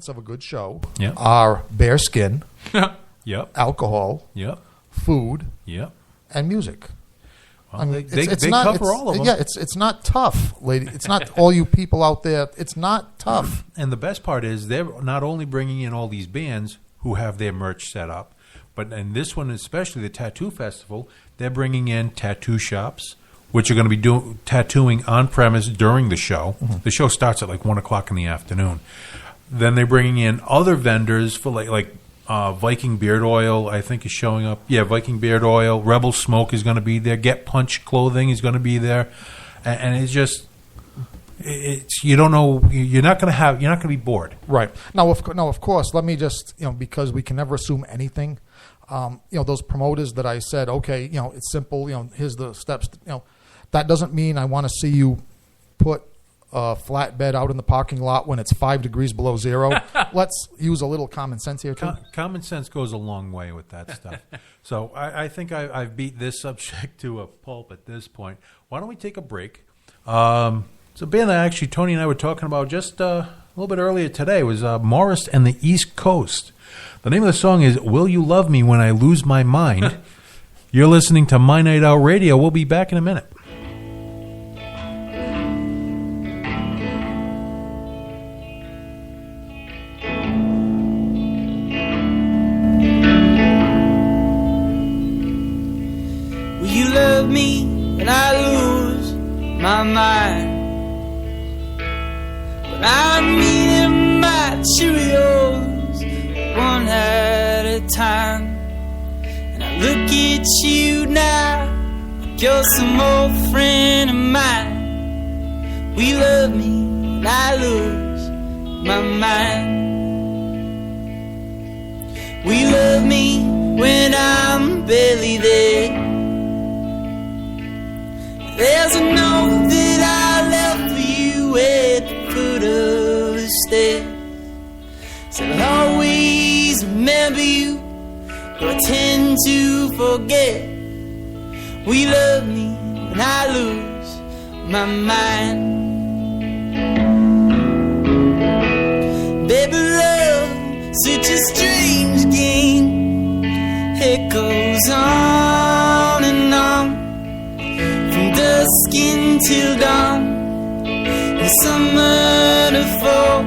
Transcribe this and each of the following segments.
elements of a good show Yep. are bare skin, Yep. alcohol, Yep. food, Yep. and music. Well, they cover all of them. Yeah, it's not tough, lady. It's not all you people out there. It's not tough. And the best part is they're not only bringing in all these bands who have their merch set up, but in this one especially, the Tattoo Festival, they're bringing in tattoo shops, which are going to be tattooing on premise during the show. Mm-hmm. The show starts at like 1 o'clock in the afternoon. Then they're bringing in other vendors for like Viking Beard Oil, I think, is showing up. Yeah, Viking Beard Oil. Rebel Smoke is going to be there. Get Punch Clothing is going to be there, and it's just, you don't know. You're not going to be bored. Right. Now, of course. Let me just, because we can never assume anything. Those promoters that I said, okay, it's simple. Here's the steps. That doesn't mean I want to see you put a flatbed out in the parking lot when it's 5 degrees below zero. Let's use a little common sense here, too. Common sense goes a long way with that stuff. So I think I've beat this subject to a pulp at this point. Why don't we take a break? It's a band that actually Tony and I were talking about just a little bit earlier today. It was Morris and the East Coast. The name of the song is Will You Love Me When I Lose My Mind? You're listening to My Night Out Radio. We'll be back in a minute. Me when I lose my mind, when I'm eating my Cheerios one at a time, and I look at you now like you're some old friend of mine. We love me when I lose my mind. We love me when I'm barely there. There's a note that I left for you at the foot of the stairs. Said I'll always remember you, but I tend to forget. We love me when I lose my mind. Baby, love, such a strange game. It goes on and on, dusk until dawn, and summer to fall,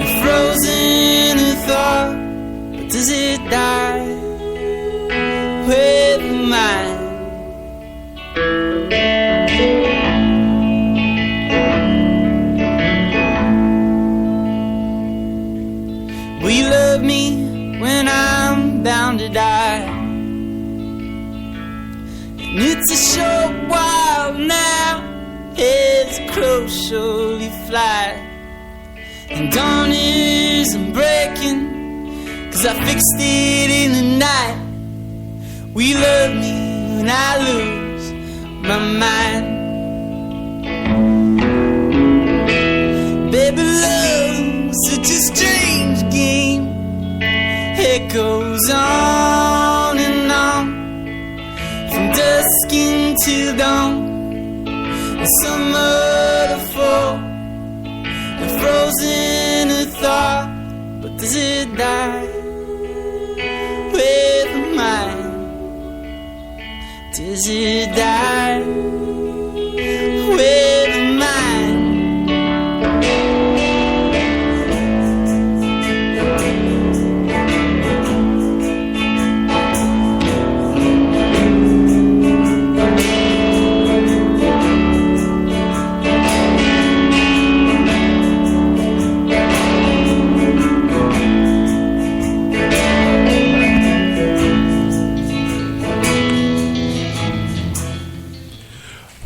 and frozen to thaw. But does it die with mine? Will you love me when I'm bound to die? It's a short while now, as crows surely fly, and dawn isn't breaking, 'cause I fixed it in the night. We love me when I lose my mind. Baby, love's such a strange game. It goes on and on, from dusk until dawn, and summer to fall, and frozen to thaw. But does it die with mine? Does it die with mine?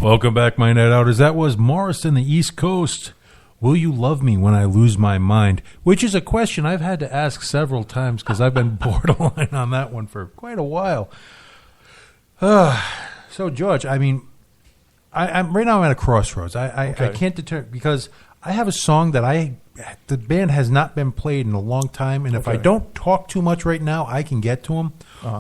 Welcome back, my Night Outers. That was Morris and the East Coast. Will you love me when I lose my mind? Which is a question I've had to ask several times because I've been borderline on that one for quite a while. So, George, I mean, I'm right now I'm at a crossroads. I can't determine, because I have a song that the band has not been played in a long time, and if I don't talk too much right now, I can get to them.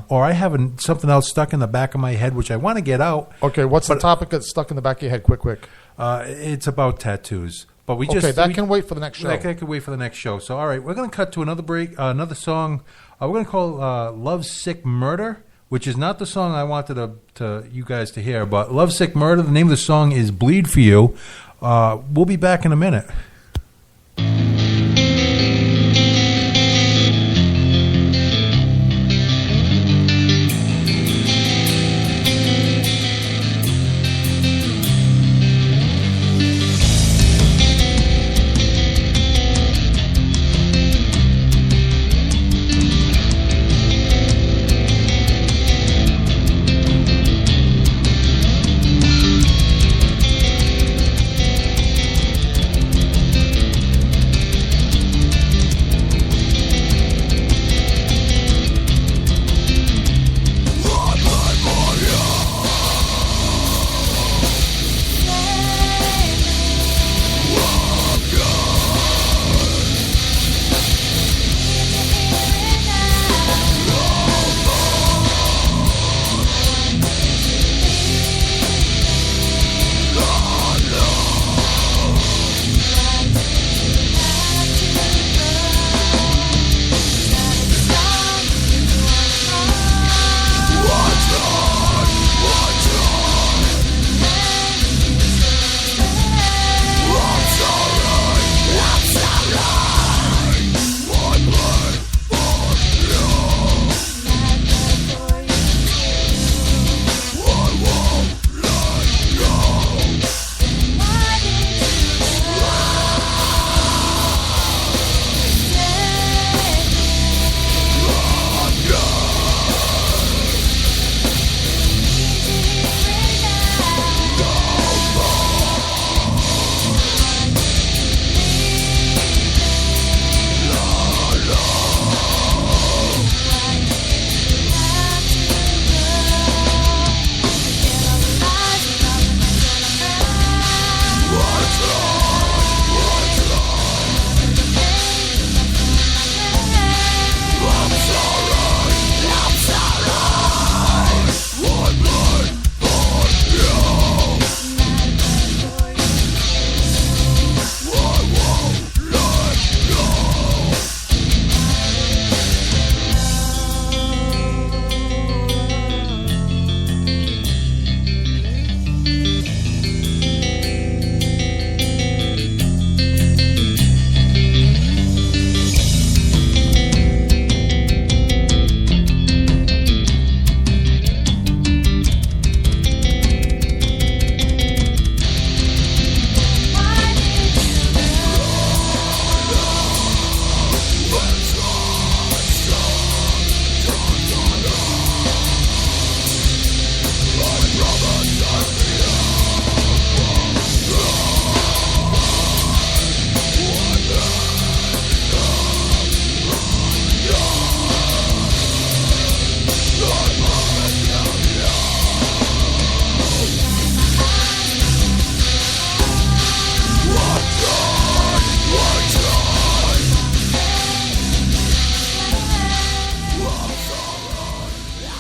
Or I have something else stuck in the back of my head, which I want to get out. Okay, what's the topic that's stuck in the back of your head? Quick. It's about tattoos. But we Okay, just that can wait for the next show. That can wait for the next show. So all right, we're going to cut to another break, another song. We're going to call "Love Sick Murder," which is not the song I wanted to you guys to hear. But "Love Sick Murder," the name of the song is "Bleed for You." We'll be back in a minute.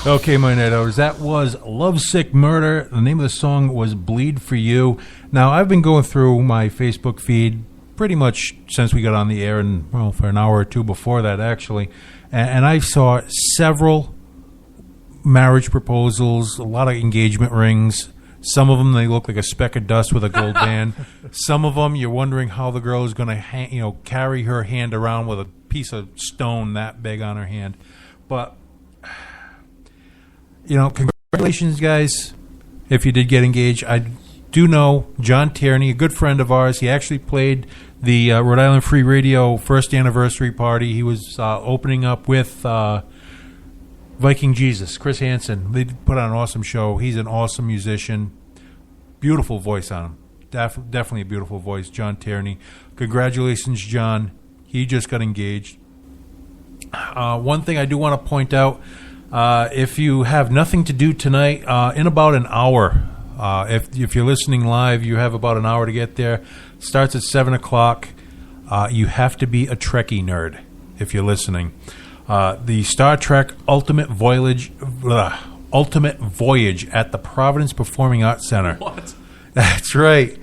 Okay, my Nettos, that was Love Sick Murder. The name of the song was Bleed for You. Now, I've been going through my Facebook feed pretty much since we got on the air, and well, for an hour or two before that, actually. And I saw several marriage proposals, a lot of engagement rings. Some of them, they look like a speck of dust with a gold band. Some of them, you're wondering how the girl is going to carry her hand around with a piece of stone that big on her hand. But congratulations, guys, if you did get engaged. I do know John Tierney, a good friend of ours. He actually played the Rhode Island Free Radio first anniversary party. He was opening up with Viking Jesus, Chris Hansen. They put on an awesome show. He's an awesome musician. Beautiful voice on him. Definitely a beautiful voice, John Tierney. Congratulations, John. He just got engaged. One thing I do want to point out, if you have nothing to do tonight, in about an hour, if you're listening live, you have about an hour to get there. It starts at 7 o'clock. You have to be a Trekkie nerd if you're listening. The Star Trek Ultimate Voyage at the Providence Performing Arts Center. What? That's right.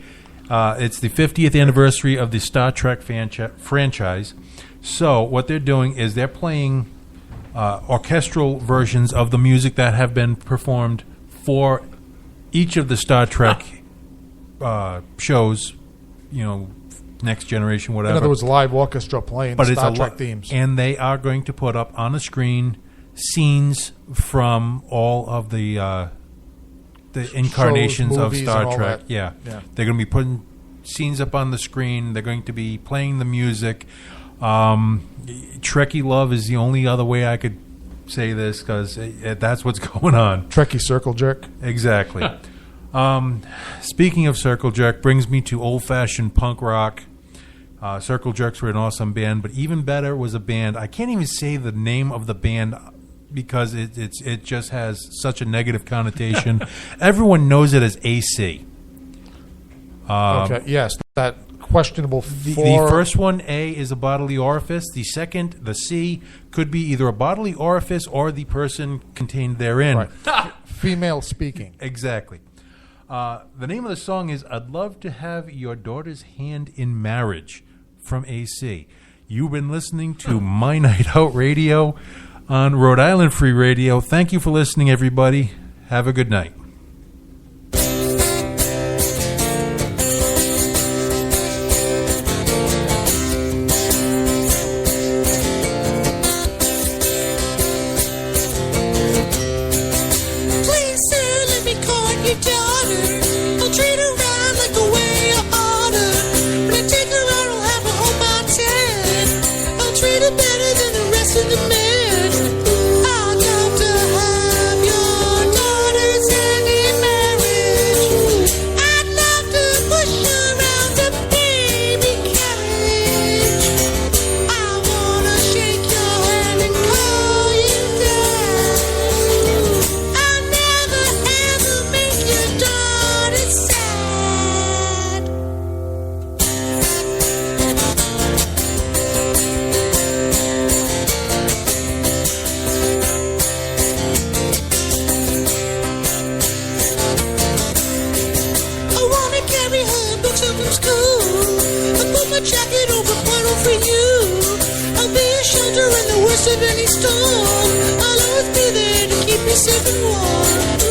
It's the 50th anniversary of the Star Trek franchise. So what they're doing is they're playing orchestral versions of the music that have been performed for each of the Star Trek shows, Next Generation, whatever. In other words, live orchestra playing Star Trek themes. And they are going to put up on the screen scenes from all of the incarnations of movies, Star and all Trek. that. Yeah. Yeah. They're going to be putting scenes up on the screen. They're going to be playing the music. Trekkie love is the only other way I could say this, because that's what's going on. Trekkie circle jerk. Exactly. Speaking of circle jerk, brings me to old-fashioned punk rock. Circle Jerks were an awesome band, but even better was a band. I can't even say the name of the band because it just has such a negative connotation. Everyone knows it as AC. Okay. Yes, that questionable. The first one, A, is a bodily orifice. The second, the C, could be either a bodily orifice or the person contained therein. Right. Female speaking. Exactly. The name of the song is "I'd Love to Have Your Daughter's Hand in Marriage" from AC. You've been listening to My Night Out Radio on Rhode Island Free Radio. Thank you for listening, everybody. Have a good night. Please, sir, let me court your daughter. I'll treat her right like the way you oughta. When I take her out, I'll have a whole mountain. I'll treat her better than the rest of the men. I'd love to have your daughter's hand in marriage. I'd love to push around the baby carriage. I wanna shake your hand and call you dad. I'll never ever make your daughter sad. I wanna carry her books home from school. I'll put my jacket over puddle for you. I'll be a shelter in the worst of any storm. I'll always be there to keep you safe and warm.